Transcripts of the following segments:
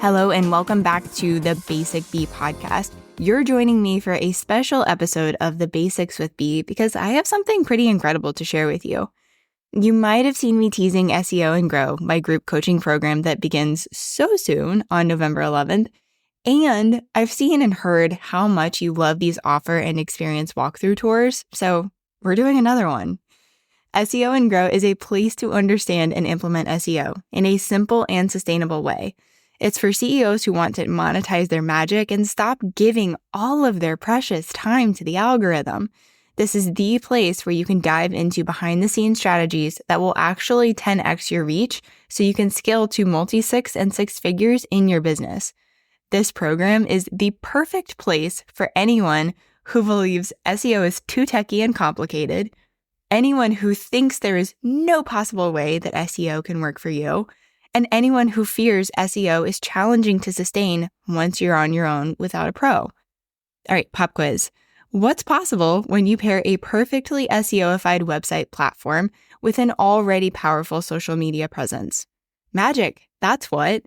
Hello and welcome back to the Basic Bee podcast. You're joining me for a special episode of The Basics with Bee because I have something pretty incredible to share with you. You might have seen me teasing SEO and Grow, my group coaching program that begins so soon on November 11th. And I've seen and heard how much you love these offer and experience walkthrough tours, so we're doing another one. SEO and Grow is a place to understand and implement SEO in a simple and sustainable way. It's for CEOs who want to monetize their magic and stop giving all of their precious time to the algorithm. This is the place where you can dive into behind-the-scenes strategies that will actually 10x your reach so you can scale to multi-six and six figures in your business. This program is the perfect place for anyone who believes SEO is too techy and complicated, anyone who thinks there is no possible way that SEO can work for you, and anyone who fears SEO is challenging to sustain once you're on your own without a pro. All right, pop quiz. What's possible when you pair a perfectly SEO-ified website platform with an already powerful social media presence? Magic, that's what.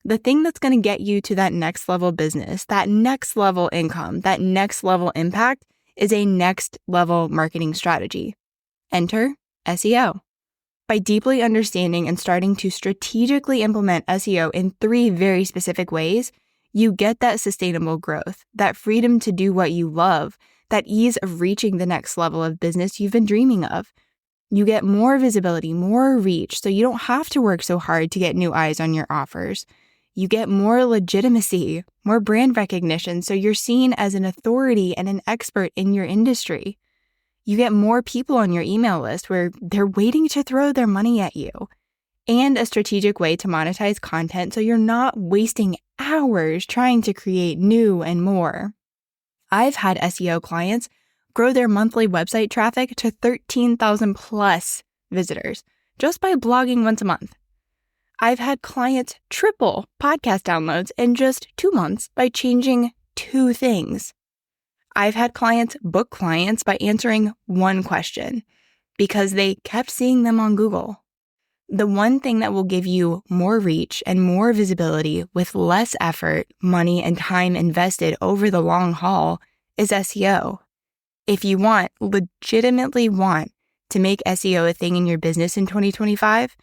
The thing that's going to get you to that next level business, that next level income, that next level impact is a next level marketing strategy. Enter SEO. By deeply understanding and starting to strategically implement SEO in 3 very specific ways, you get that sustainable growth, that freedom to do what you love, that ease of reaching the next level of business you've been dreaming of. You get more visibility, more reach, so you don't have to work so hard to get new eyes on your offers. You get more legitimacy, more brand recognition, so you're seen as an authority and an expert in your industry. You get more people on your email list where they're waiting to throw their money at you, and a strategic way to monetize content so you're not wasting hours trying to create new and more. I've had SEO clients grow their monthly website traffic to 13,000 plus visitors just by blogging once a month. I've had clients triple podcast downloads in just 2 months by changing 2 things. I've had clients book clients by answering 1 question because they kept seeing them on Google. The one thing that will give you more reach and more visibility with less effort, money, and time invested over the long haul is SEO. If you legitimately want to make SEO a thing in your business in 2025,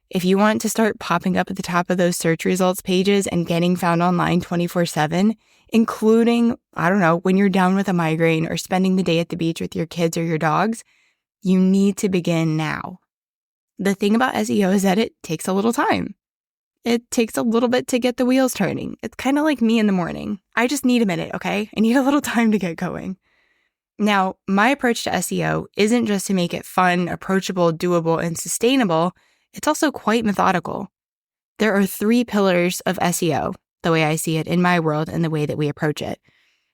if you want to start popping up at the top of those search results pages and getting found online 24/7, including, when you're down with a migraine or spending the day at the beach with your kids or your dogs, you need to begin now. The thing about SEO is that it takes a little time. It takes a little bit to get the wheels turning. It's kind of like me in the morning. I just need a minute, okay? I need a little time to get going. Now, my approach to SEO isn't just to make it fun, approachable, doable, and sustainable. It's also quite methodical. There are 3 pillars of SEO, the way I see it in my world and the way that we approach it.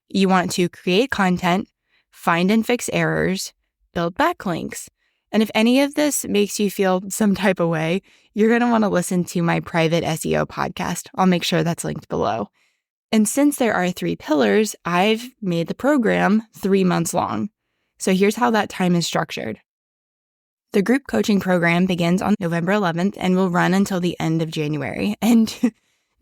You want to create content, find and fix errors, build backlinks. And if any of this makes you feel some type of way, you're going to want to listen to my private SEO podcast. I'll make sure that's linked below. And since there are 3 pillars, I've made the program 3 months long. So here's how that time is structured. The group coaching program begins on November 11th and will run until the end of January. And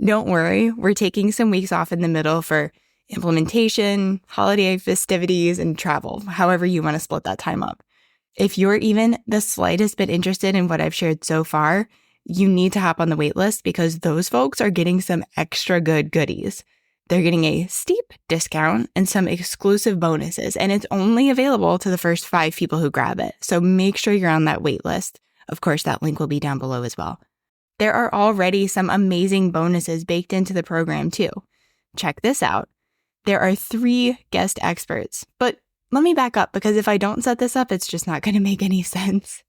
don't worry, we're taking some weeks off in the middle for implementation, holiday festivities, and travel, however you want to split that time up. If you're even the slightest bit interested in what I've shared so far, you need to hop on the waitlist because those folks are getting some extra good goodies. They're getting a steep discount and some exclusive bonuses, and it's only available to the first 5 people who grab it. So make sure you're on that wait list. Of course, that link will be down below as well. There are already some amazing bonuses baked into the program too. Check this out. There are 3 guest experts, but let me back up because if I don't set this up, it's just not going to make any sense.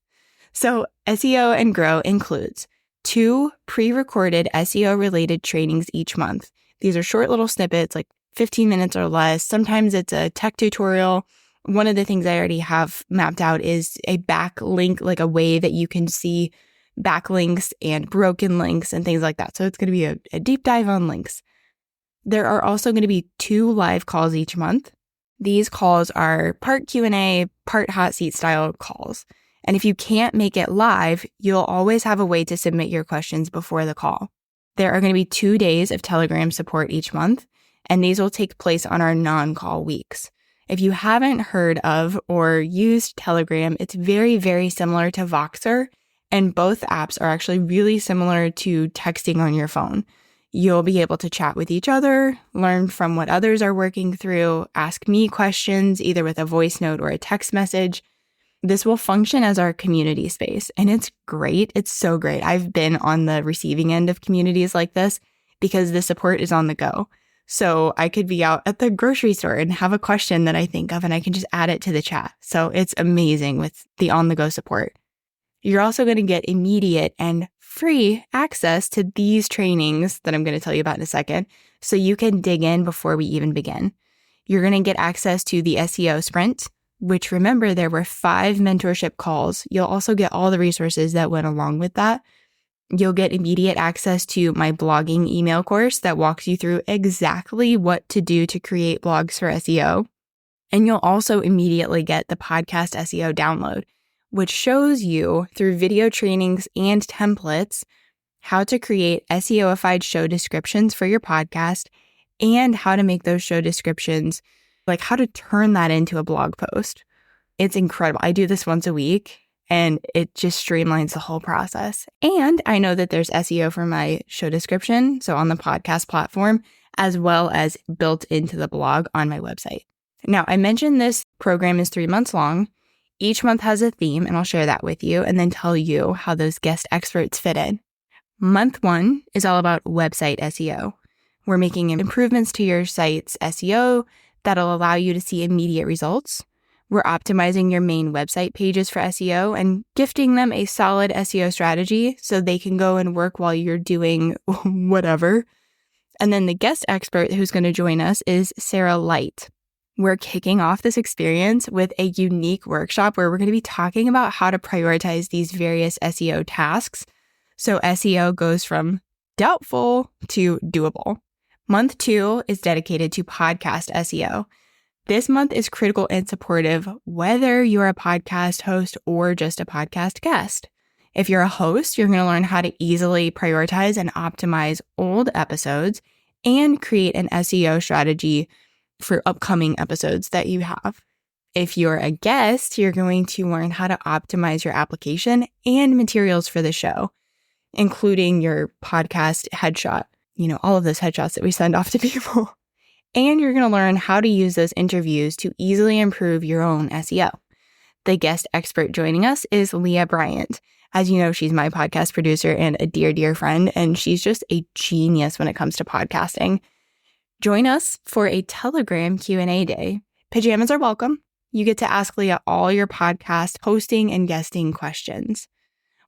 So SEO and Grow includes 2 pre-recorded SEO-related trainings each month. These are short little snippets, like 15 minutes or less. Sometimes it's a tech tutorial. One of the things I already have mapped out is a backlink, like a way that you can see backlinks and broken links and things like that. So it's going to be a deep dive on links. There are also going to be 2 live calls each month. These calls are part Q&A, part hot seat style calls. And if you can't make it live, you'll always have a way to submit your questions before the call. There are going to be 2 days of Telegram support each month, and these will take place on our non-call weeks. If you haven't heard of or used Telegram, it's very, very similar to Voxer, and both apps are actually really similar to texting on your phone. You'll be able to chat with each other, learn from what others are working through, ask me questions either with a voice note or a text message. This will function as our community space, and it's great. It's so great. I've been on the receiving end of communities like this because the support is on the go. So I could be out at the grocery store and have a question that I think of, and I can just add it to the chat. So it's amazing with the on-the-go support. You're also going to get immediate and free access to these trainings that I'm going to tell you about in a second, so you can dig in before we even begin. You're going to get access to the SEO Sprint, which, remember, there were 5 mentorship calls. You'll also get all the resources that went along with that. You'll get immediate access to my blogging email course that walks you through exactly what to do to create blogs for SEO. And you'll also immediately get the podcast SEO download, which shows you through video trainings and templates how to create SEO-ified show descriptions for your podcast and how to make those show descriptions, like how to turn that into a blog post. It's incredible. I do this once a week and it just streamlines the whole process. And I know that there's SEO for my show description, so on the podcast platform, as well as built into the blog on my website. Now, I mentioned this program is 3 months long. Each month has a theme, and I'll share that with you and then tell you how those guest experts fit in. Month 1 is all about website SEO. We're making improvements to your site's SEO that'll allow you to see immediate results. We're optimizing your main website pages for SEO and gifting them a solid SEO strategy so they can go and work while you're doing whatever. And then the guest expert who's going to join us is Sarah Light. We're kicking off this experience with a unique workshop where we're going to be talking about how to prioritize these various SEO tasks, so SEO goes from doubtful to doable. Month 2 is dedicated to podcast SEO. This month is critical and supportive, whether you're a podcast host or just a podcast guest. If you're a host, you're going to learn how to easily prioritize and optimize old episodes and create an SEO strategy for upcoming episodes that you have. If you're a guest, you're going to learn how to optimize your application and materials for the show, including your podcast headshot, all of those headshots that we send off to people. And you're going to learn how to use those interviews to easily improve your own SEO. The guest expert joining us is Leah Bryant. As you know, she's my podcast producer and a dear, dear friend, and she's just a genius when it comes to podcasting. Join us for a Telegram Q&A day. Pajamas are welcome. You get to ask Leah all your podcast hosting and guesting questions.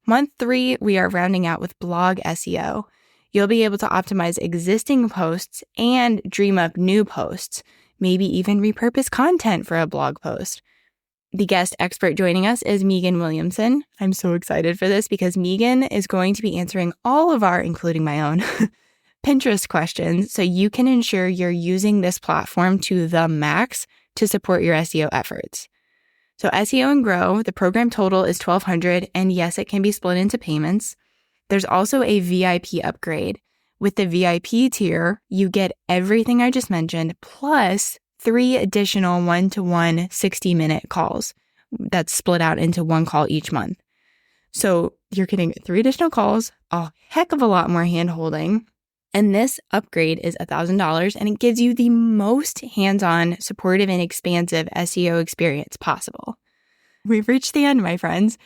Month 3, we are rounding out with blog SEO. You'll be able to optimize existing posts and dream up new posts, maybe even repurpose content for a blog post. The guest expert joining us is Megan Williamson. I'm so excited for this because Megan is going to be answering all of our, including my own, Pinterest questions so you can ensure you're using this platform to the max to support your SEO efforts. So SEO and Grow, the program total is $1,200, and yes, it can be split into payments. There's also a VIP upgrade. With the VIP tier, you get everything I just mentioned, plus 3 additional 1-to-1 60-minute calls. That's split out into 1 call each month. So you're getting 3 additional calls, a heck of a lot more hand-holding. And this upgrade is $1,000, and it gives you the most hands-on, supportive, and expansive SEO experience possible. We've reached the end, my friends.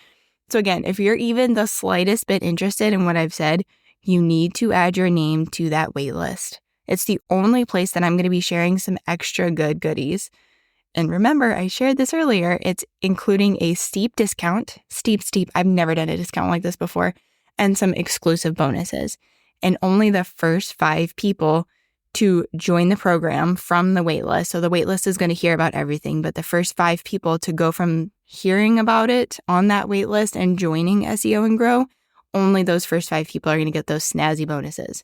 So again, if you're even the slightest bit interested in what I've said, you need to add your name to that waitlist. It's the only place that I'm going to be sharing some extra good goodies. And remember, I shared this earlier, it's including a steep discount, steep, I've never done a discount like this before, and some exclusive bonuses. And only the first 5 people to join the program from the waitlist. So the waitlist is going to hear about everything, but the first 5 people to go from hearing about it on that waitlist and joining SEO and Grow, only those first 5 people are going to get those snazzy bonuses.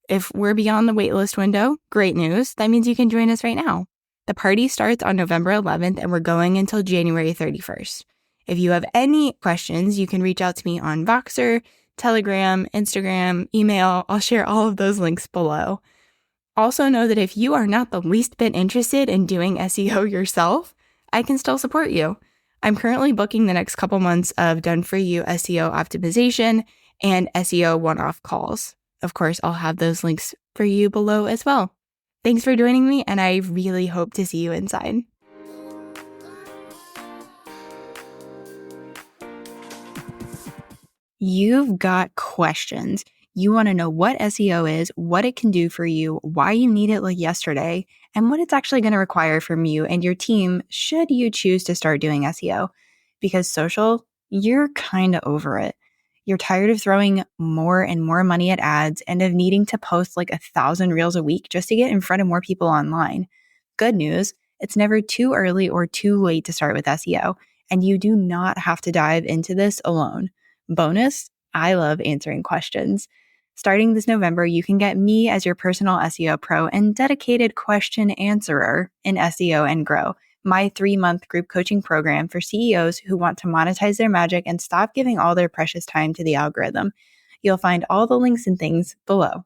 If we're beyond the waitlist window, great news. That means you can join us right now. The party starts on November 11th and we're going until January 31st. If you have any questions, you can reach out to me on Voxer, Telegram, Instagram, email. I'll share all of those links below. Also know that if you are not the least bit interested in doing SEO yourself, I can still support you. I'm currently booking the next couple months of done-for-you SEO optimization and SEO one-off calls. Of course, I'll have those links for you below as well. Thanks for joining me, and I really hope to see you inside. You've got questions. You want to know what SEO is, what it can do for you, why you need it like yesterday, and what it's actually going to require from you and your team should you choose to start doing SEO. Because social, you're kind of over it. You're tired of throwing more and more money at ads and of needing to post like 1,000 reels a week just to get in front of more people online. Good news, it's never too early or too late to start with SEO, and you do not have to dive into this alone. Bonus, I love answering questions. Starting this November, you can get me as your personal SEO pro and dedicated question answerer in SEO and Grow, my 3-month group coaching program for CEOs who want to monetize their magic and stop giving all their precious time to the algorithm. You'll find all the links and things below.